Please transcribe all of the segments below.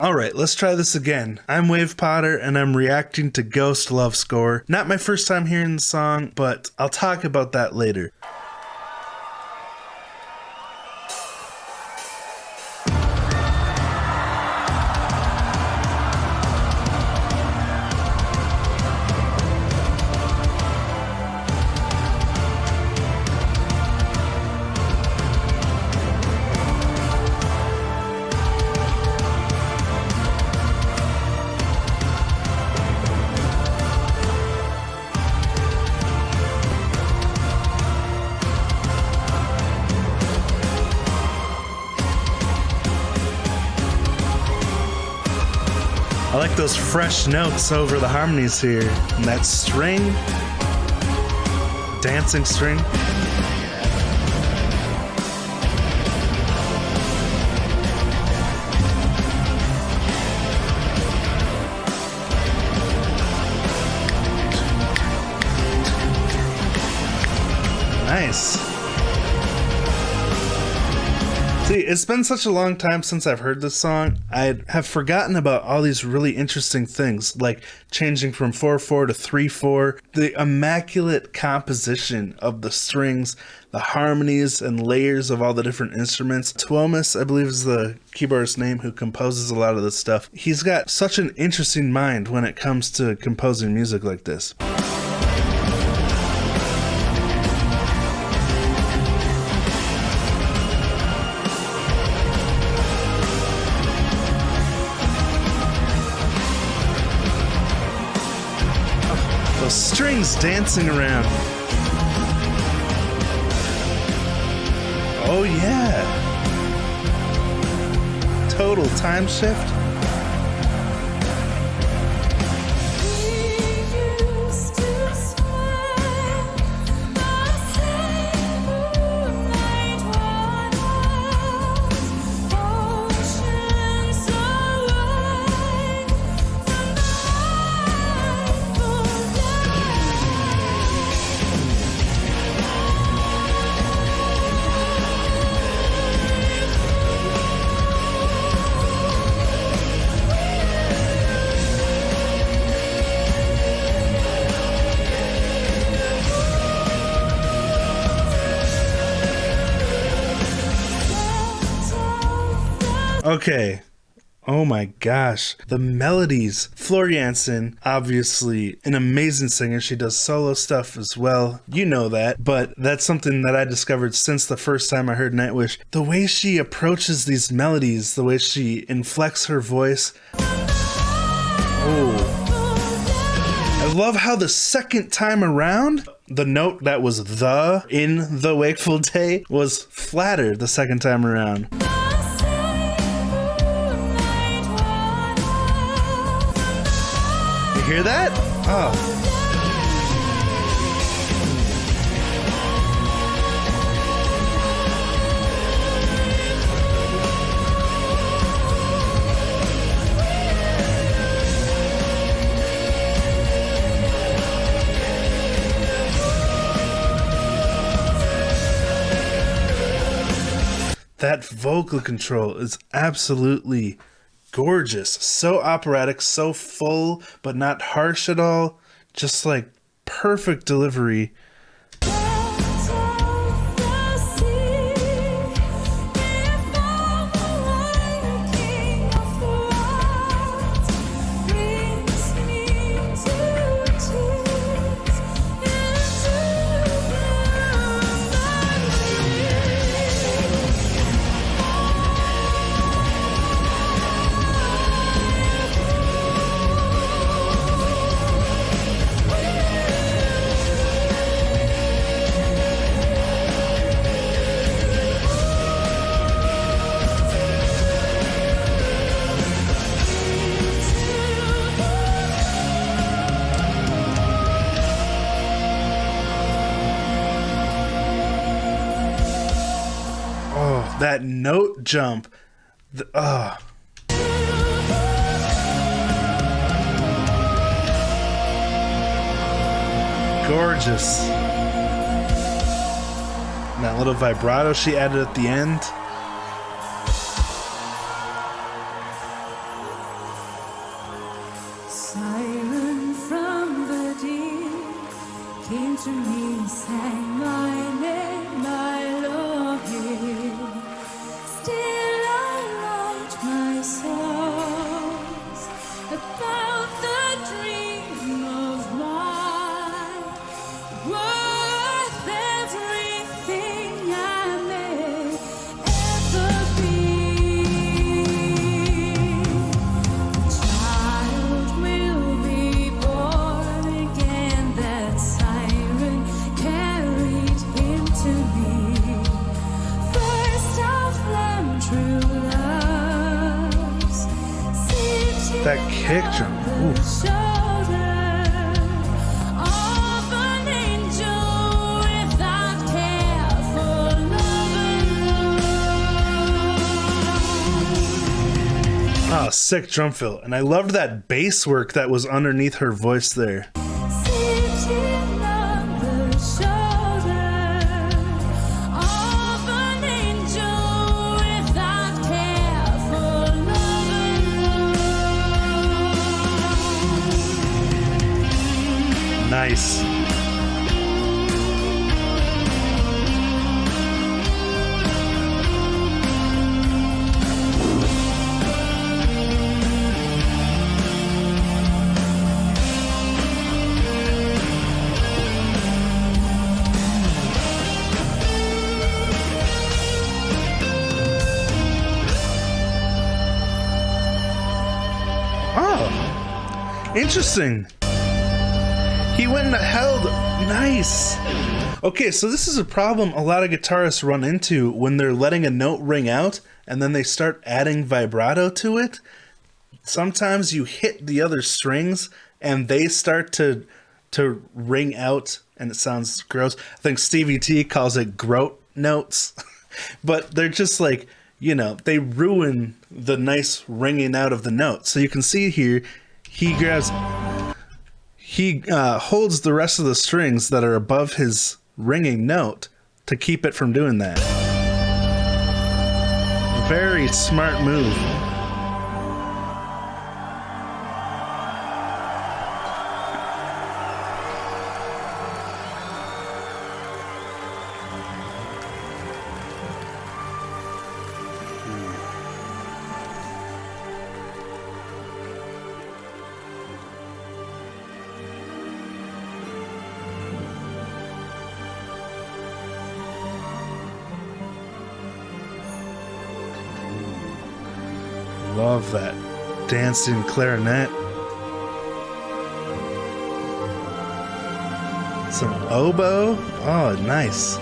Alright, let's try this again. I'm Wave Potter and I'm reacting to Ghost Love Score. Not my first time hearing the song, but I'll talk about that later. I like those fresh notes over the harmonies here. And that string, dancing string. Nice. See, it's been such a long time since I've heard this song, I have forgotten about all these really interesting things, like changing from 4/4 to 3/4, the immaculate composition of the strings, the harmonies and layers of all the different instruments. Tuomas, I believe is the keyboardist's name, who composes a lot of this stuff. He's got such an interesting mind when it comes to composing music like this. Those strings dancing around. Oh yeah. Total time shift. Okay. Oh my gosh. The melodies. Floor Jansen, obviously an amazing singer. She does solo stuff as well. You know that. But that's something that I discovered since the first time I heard Nightwish. The way she approaches these melodies, the way she inflects her voice. Oh. I love how the second time around, the note that was the in the Wakeful Day was flatter the second time around. Hear that? Oh. That vocal control is absolutely gorgeous. So operatic, so full, but not harsh at all. Just like perfect delivery. That note jump. Gorgeous. And that little vibrato she added at the end. Siren from the deep came to me, sang my name, my Lord. Still I wrote my songs about the dream of mine, worth everything I may ever be. Child will be born again, that siren carried him to me. First of them true loves, sitting That kick drum. on the Ooh. shoulder of an angel without care for love. Oh, sick drum fill. And I loved that bass work that was underneath her voice there. Sitting on the shoulder of an angel without care for love. Nice. Oh, interesting. He went and held. Nice. Okay, so this is a problem a lot of guitarists run into when they're letting a note ring out and then they start adding vibrato to it. Sometimes you hit the other strings and they start to ring out and it sounds gross. I think Stevie T calls it groat notes. But they're just like, you know, they ruin the nice ringing out of the note. So you can see here, he holds the rest of the strings that are above his ringing note to keep it from doing that. Very smart move. Love that dancing clarinet. Some oboe. Oh, nice.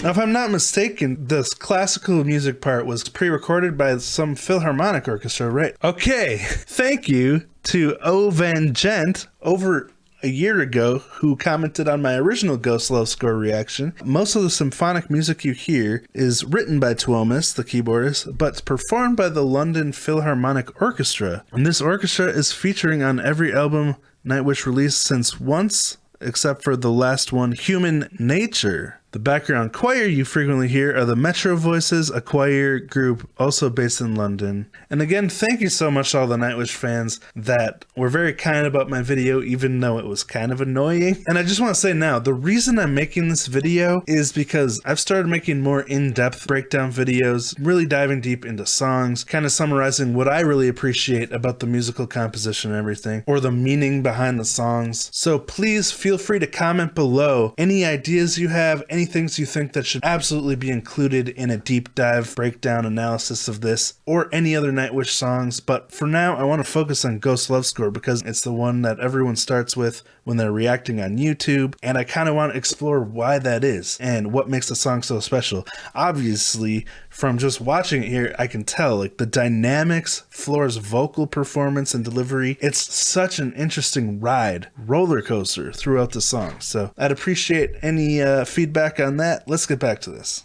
Now, if I'm not mistaken, this classical music part was pre-recorded by some Philharmonic orchestra, right? Okay, thank you to O Van Gent over a year ago who commented on my original Ghost Love score reaction. Most of the symphonic music you hear is written by Tuomas, the keyboardist, but performed by the London Philharmonic Orchestra. And this orchestra is featuring on every album Nightwish released since once, except for the last one, Human Nature. The background choir you frequently hear are the Metro Voices, a choir group also based in London. And again, thank you so much to all the Nightwish fans that were very kind about my video, even though it was kind of annoying. And I just want to say now, the reason I'm making this video is because I've started making more in-depth breakdown videos, really diving deep into songs, kind of summarizing what I really appreciate about the musical composition and everything, or the meaning behind the songs. So please feel free to comment below any ideas you have, any things you think that should absolutely be included in a deep dive breakdown analysis of this or any other Nightwish songs. But for now, I want to focus on Ghost Love Score because it's the one that everyone starts with when they're reacting on YouTube, and I kind of want to explore why that is and what makes the song so special. Obviously, from just watching it here, I can tell like the dynamics, Floor's vocal performance and delivery, it's such an interesting ride, roller coaster throughout the song. So I'd appreciate any feedback on that. Let's get back to this.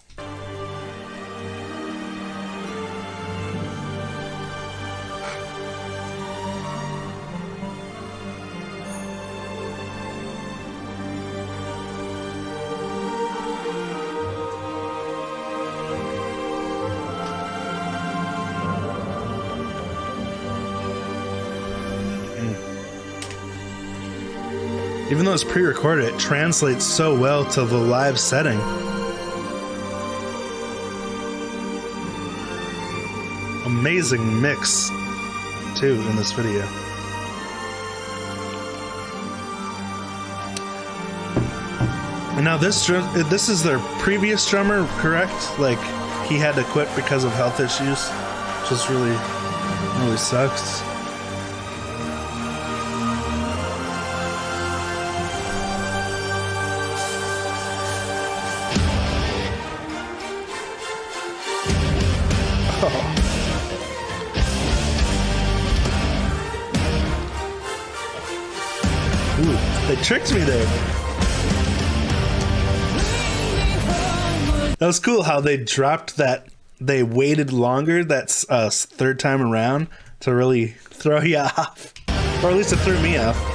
Even though it's pre-recorded, it translates so well to the live setting. Amazing mix, too, in this video. And now this is their previous drummer, correct? Like, he had to quit because of health issues, which is really sucks. Ooh, they tricked me there. That was cool how they dropped that. They waited longer that third time around to really throw you off. Or at least it threw me off.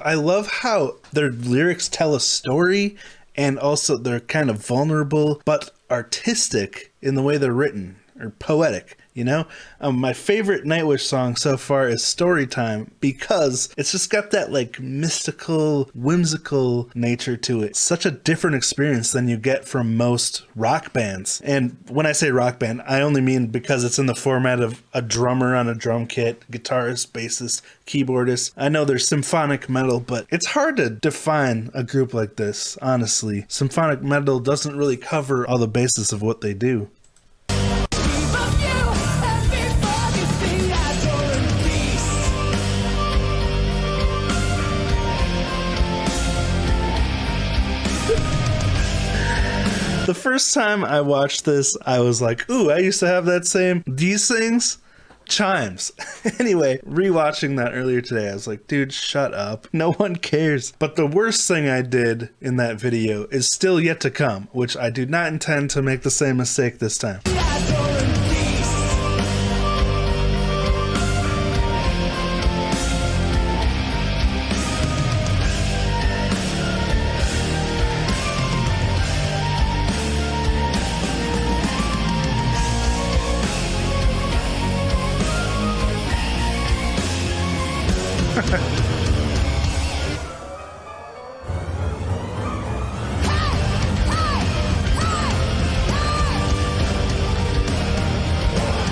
I love how their lyrics tell a story, and also they're kind of vulnerable but artistic in the way they're written, or poetic, you know? My favorite Nightwish song so far is Storytime, because it's just got that like mystical, whimsical nature to it. Such a different experience than you get from most rock bands. And when I say rock band, I only mean because it's in the format of a drummer on a drum kit, guitarist, bassist, keyboardist. I know there's symphonic metal, but it's hard to define a group like this, honestly. Symphonic metal doesn't really cover all the bases of what they do. The first time I watched this, I was like, ooh, I used to have that same, these things, chimes. Anyway, rewatching that earlier today, I was like, dude, shut up. No one cares. But the worst thing I did in that video is still yet to come, which I do not intend to make the same mistake this time.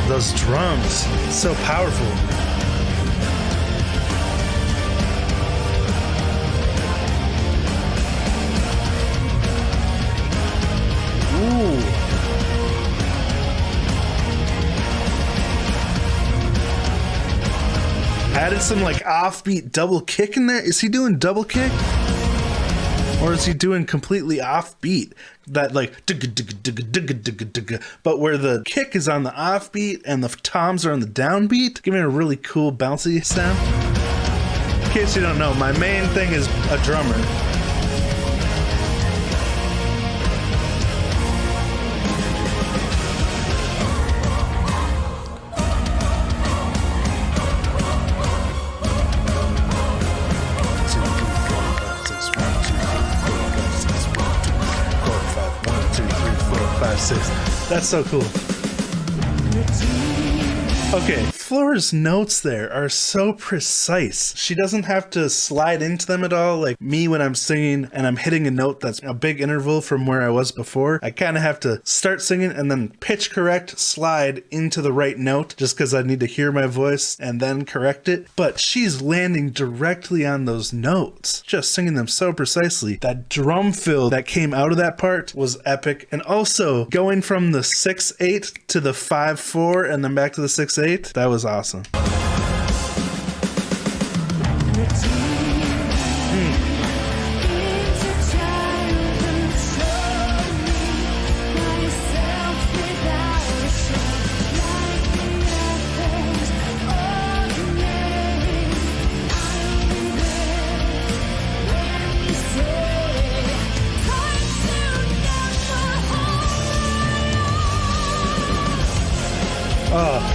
Those drums, so powerful. Ooh. Added some like offbeat double kick in there. Is he doing double kick? Or is he doing completely offbeat? That like, but where the kick is on the offbeat and the toms are on the downbeat, giving it a really cool bouncy sound. In case you don't know, my main thing is a drummer. That's so cool. Okay, Flora's notes there are so precise. She doesn't have to slide into them at all. Like me when I'm singing and I'm hitting a note that's a big interval from where I was before, I kind of have to start singing and then pitch correct, slide into the right note just because I need to hear my voice and then correct it. But she's landing directly on those notes, just singing them so precisely. That drum fill that came out of that part was epic. And also going from the 6/8 to the 5/4 and then back to the 6/8, that was awesome. Oh.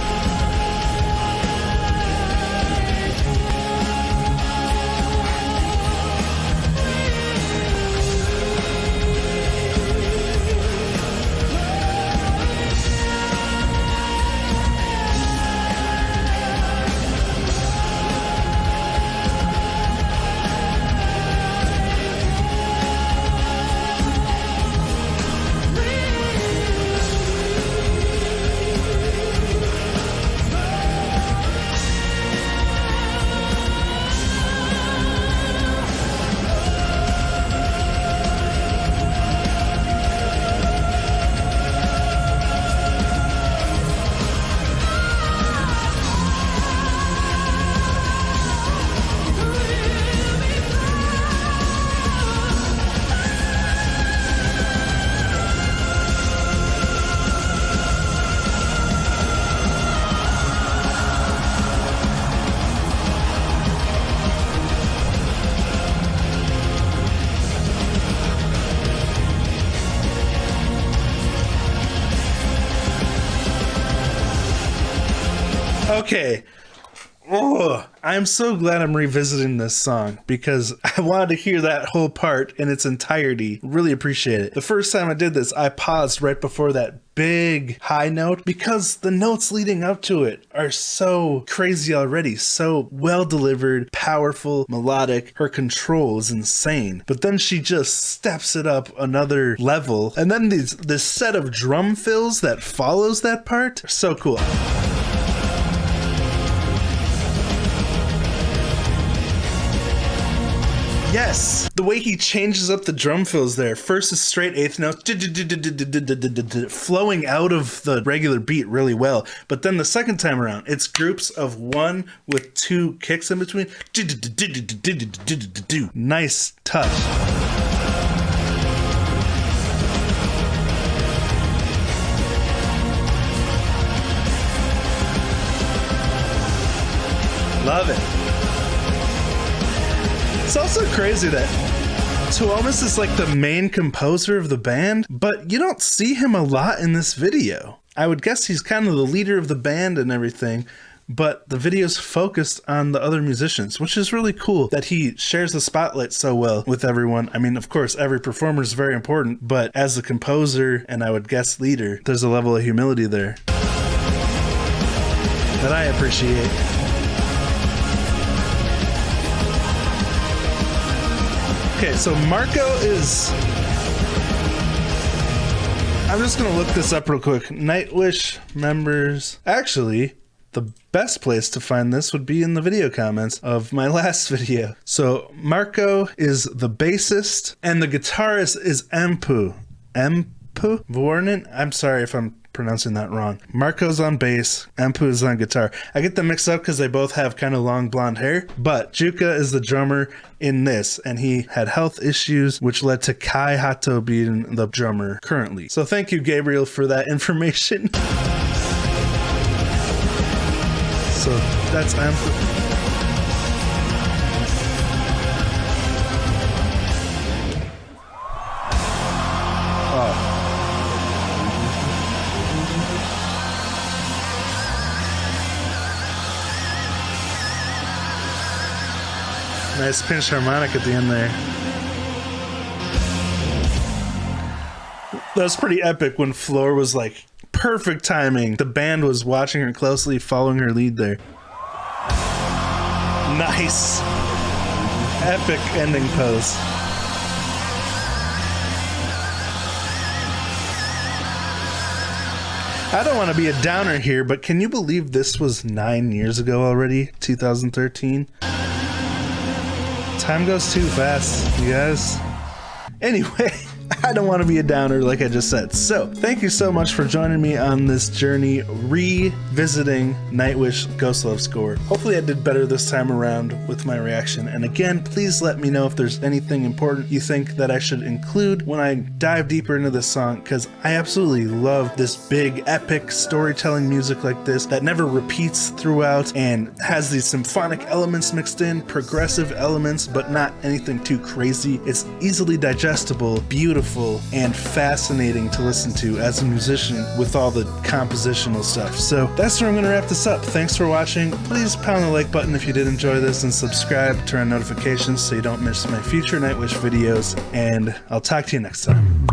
Okay. Oh, I'm so glad I'm revisiting this song because I wanted to hear that whole part in its entirety. Really appreciate it. The first time I did this, I paused right before that big high note because the notes leading up to it are so crazy already, so well delivered, powerful, melodic. Her control is insane. But then she just steps it up another level. And then this set of drum fills that follows that part are so cool. Yes, the way he changes up the drum fills there. First is straight eighth notes, flowing out of the regular beat really well. But then the second time around, it's groups of one with two kicks in between. Nice touch. Love it. It's also crazy that Tuomas is like the main composer of the band, but you don't see him a lot in this video. I would guess he's kind of the leader of the band and everything, but the video's focused on the other musicians, which is really cool that he shares the spotlight so well with everyone. I mean, of course, every performer is very important, but as the composer and I would guess leader, there's a level of humility there that I appreciate. Okay, so Marco is... I'm just going to look this up real quick. Nightwish members... Actually, the best place to find this would be in the video comments of my last video. So Marco is the bassist, and the guitarist is Empu. Empu? Vornin? I'm sorry if I'm pronouncing that wrong. Marco's on bass, Empu is on guitar. I get them mixed up because they both have kind of long blonde hair, but Juka is the drummer in this, and he had health issues, which led to Kai Hato being the drummer currently. So thank you, Gabriel, for that information. So that's Empu. Nice pinch harmonic at the end there. That was pretty epic when Floor was like Perfect timing. The band was watching her closely, following her lead there. Nice. Epic ending pose. I don't want to be a downer here, but can you believe this was 9 years ago already? 2013? Time goes too fast, you guys. Anyway, I don't want to be a downer like I just said. So, thank you so much for joining me on this journey revisiting Nightwish Ghost Love score. Hopefully I did better this time around with my reaction. And again, please let me know if there's anything important you think that I should include when I dive deeper into this song, because I absolutely love this big, epic storytelling music like this that never repeats throughout and has these symphonic elements mixed in, progressive elements, but not anything too crazy. It's easily digestible, beautiful, and fascinating to listen to as a musician with all the compositional stuff. So that's where I'm going to wrap this up. Thanks for watching. Please pound the like button if you did enjoy this, and subscribe, turn on notifications so you don't miss my future Nightwish videos, and I'll talk to you next time.